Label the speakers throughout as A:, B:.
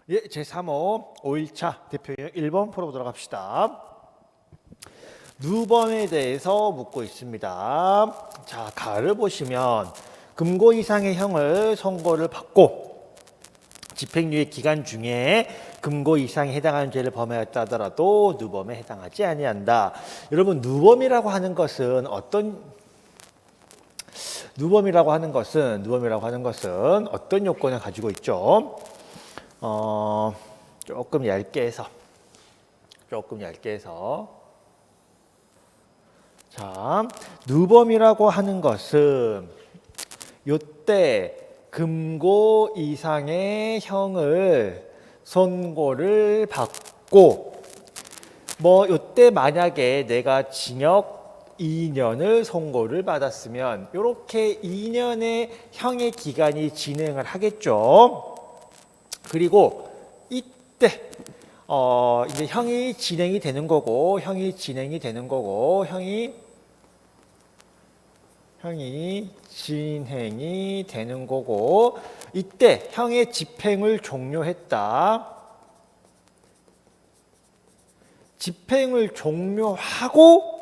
A: 예, 제3호 5일차 대표형 1번 풀어보도록 합시다. 누범에 대해서 묻고 있습니다. 자, 가를 보시면 금고 이상의 형을 선고를 받고 집행유예 기간 중에 금고 이상에 해당하는 죄를 범하였다 하더라도 누범에 해당하지 아니한다. 여러분, 누범이라고 하는 것은 어떤 요건을 가지고 있죠? 조금 얇게 해서 자, 누범이라고 하는 것은 요때 금고 이상의 형을 선고를 받고 요때 만약에 내가 징역 2년을 선고를 받았으면 요렇게 2년의 형의 기간이 진행을 하겠죠. 그리고 이때 이제 형이 진행이 되는 거고 형이 진행이 되는 거고 이때 형의 집행을 종료했다. 집행을 종료하고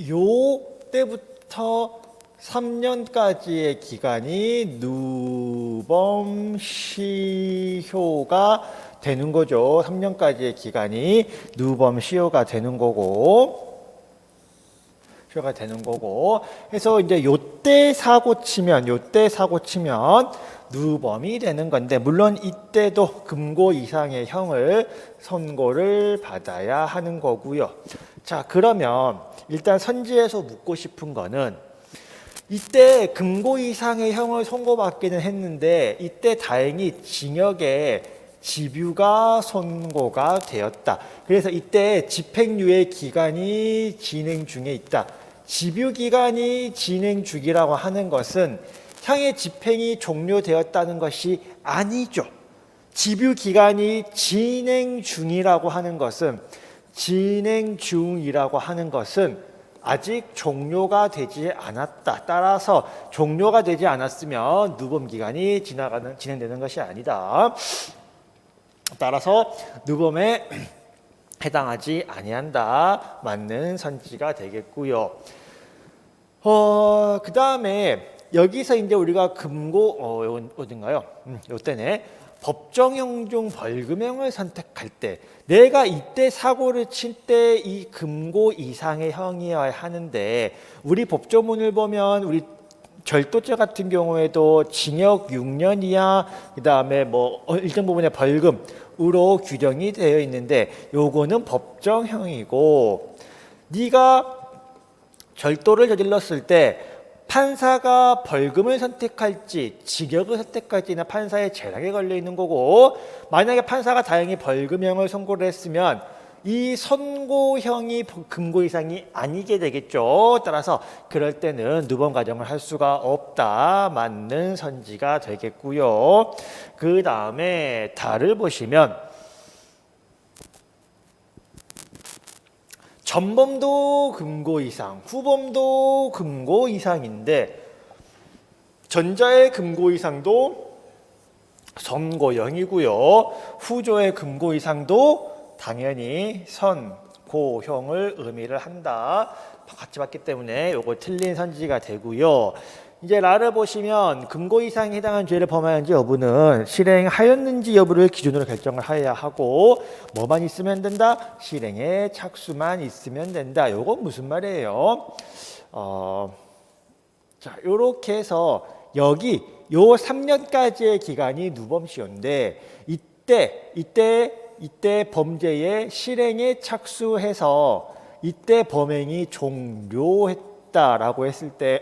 A: 요 때부터 3년까지의 기간이 누범시효가 되는 거죠. 3년까지의 기간이 누범시효가 되는 거고, 해서 이제 요때 사고 치면 누범이 되는 건데, 물론 이때도 금고 이상의 형을 선고를 받아야 하는 거고요. 자, 그러면 일단 선지에서 묻고 싶은 거는 이때 금고 이상의 형을 선고받기는 했는데 이때 다행히 징역에 집유가 선고가 되었다. 그래서 이때 집행유예 기간이 진행 중에 있다. 집유 기간이 진행 중이라고 하는 것은 형의 집행이 종료되었다는 것이 아니죠. 집유 기간이 진행 중이라고 하는 것은 아직 종료가 되지 않았다. 따라서 종료가 되지 않았으면 누범 기간이 진행되는 것이 아니다. 따라서 누범에 해당하지 아니한다. 맞는 선지가 되겠고요. 그 다음에 여기서 이제 우리가 금고 어딘가요? 요때네. 법정형 중 벌금형을 선택할 때 내가 이때 사고를 칠 때 이 금고 이상의 형이어야 하는데 우리 법조문을 보면 우리 절도죄 같은 경우에도 징역 6년 이하 그다음에 일정 부분의 벌금으로 규정이 되어 있는데 요거는 법정형이고 네가 절도를 저질렀을 때 판사가 벌금을 선택할지 징역을 선택할지는 판사의 재량에 걸려 있는 거고, 만약에 판사가 다행히 벌금형을 선고를 했으면 이 선고형이 금고 이상이 아니게 되겠죠. 따라서 그럴 때는 누범 가정을 할 수가 없다. 맞는 선지가 되겠고요. 그 다음에 다를 보시면 전범도 금고 이상, 후범도 금고 이상인데 전자의 금고 이상도 선고형이고요. 후조의 금고 이상도 당연히 선고형을 의미를 한다. 같이 봤기 때문에 요거 틀린 선지가 되고요. 이제 라를 보시면 금고 이상에 해당하는 죄를 범하였는지 여부는 실행하였는지 여부를 기준으로 결정을 해야 하고 뭐만 있으면 된다? 실행의 착수만 있으면 된다. 요건 무슨 말이에요? 자, 요렇게 해서 여기 요 3년까지의 기간이 누범시효인데 이때 범죄의 실행에 착수해서 이때 범행이 종료했다라고 했을 때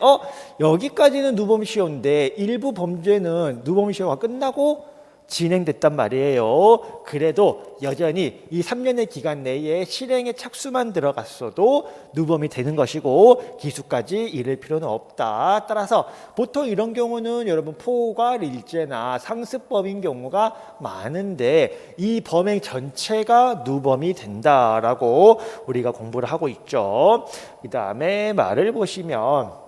A: 여기까지는 누범시효인데 일부 범죄는 누범시효가 끝나고 진행됐단 말이에요. 그래도 여전히 이 3년의 기간 내에 실행에 착수만 들어갔어도 누범이 되는 것이고 기수까지 이를 필요는 없다. 따라서 보통 이런 경우는 여러분 포괄 일죄나 상습범인 경우가 많은데 이 범행 전체가 누범이 된다라고 우리가 공부를 하고 있죠. 그 다음에 말을 보시면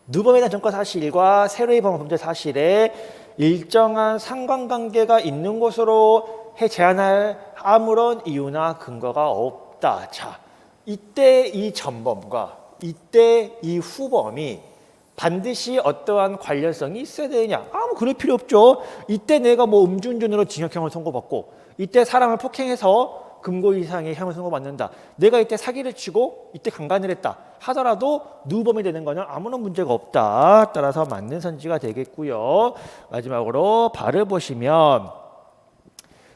A: 누범에 대한 전과 사실과 세로의 범죄 사실에 일정한 상관관계가 있는 것으로 제한할 아무런 이유나 근거가 없다. 자, 이때 이 전범과 이때 이 후범이 반드시 어떠한 관련성이 있어야 되느냐? 뭐 그럴 필요 없죠. 이때 내가 뭐 음주운전으로 징역형을 선고받고 이때 사람을 폭행해서 금고 이상의 형을 선고받는다. 내가 이때 사기를 치고 이때 강간을 했다 하더라도 누범이 되는 거는 아무런 문제가 없다. 따라서 맞는 선지가 되겠고요. 마지막으로 발을 보시면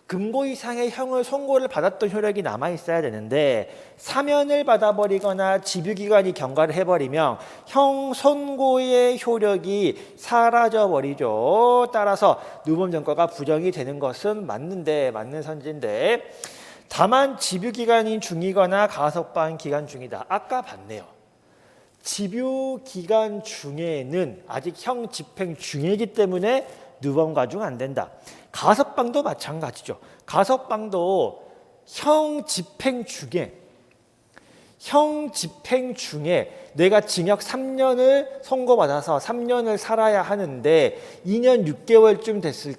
A: 금고 이상의 형을 선고를 받았던 효력이 남아 있어야 되는데 사면을 받아버리거나 집유기관이 경과를 해버리면 형 선고의 효력이 사라져버리죠. 따라서 누범 전과가 부정이 되는 것은 맞는 선지인데 다만 집유기간이 중이거나 가석방 기간 중이다. 아까 봤네요. 집유기간 중에는 아직 형 집행 중이기 때문에 누범 가중 안 된다. 가석방도 마찬가지죠. 가석방도 형 집행 중에 내가 징역 3년을 선고받아서 3년을 살아야 하는데 2년 6개월쯤 됐을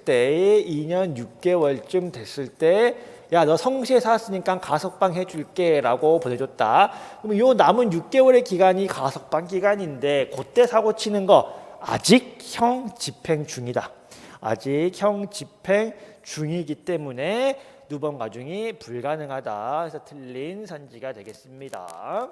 A: 때 야, 너 성시에 살았으니까 가석방 해줄게 라고 보내줬다. 그럼 요 남은 6개월의 기간이 가석방 기간인데 그때 사고 치는 거 아직 형 집행 중이다. 아직 형 집행 중이기 때문에 누범 가중이 불가능하다. 그래서 틀린 선지가 되겠습니다.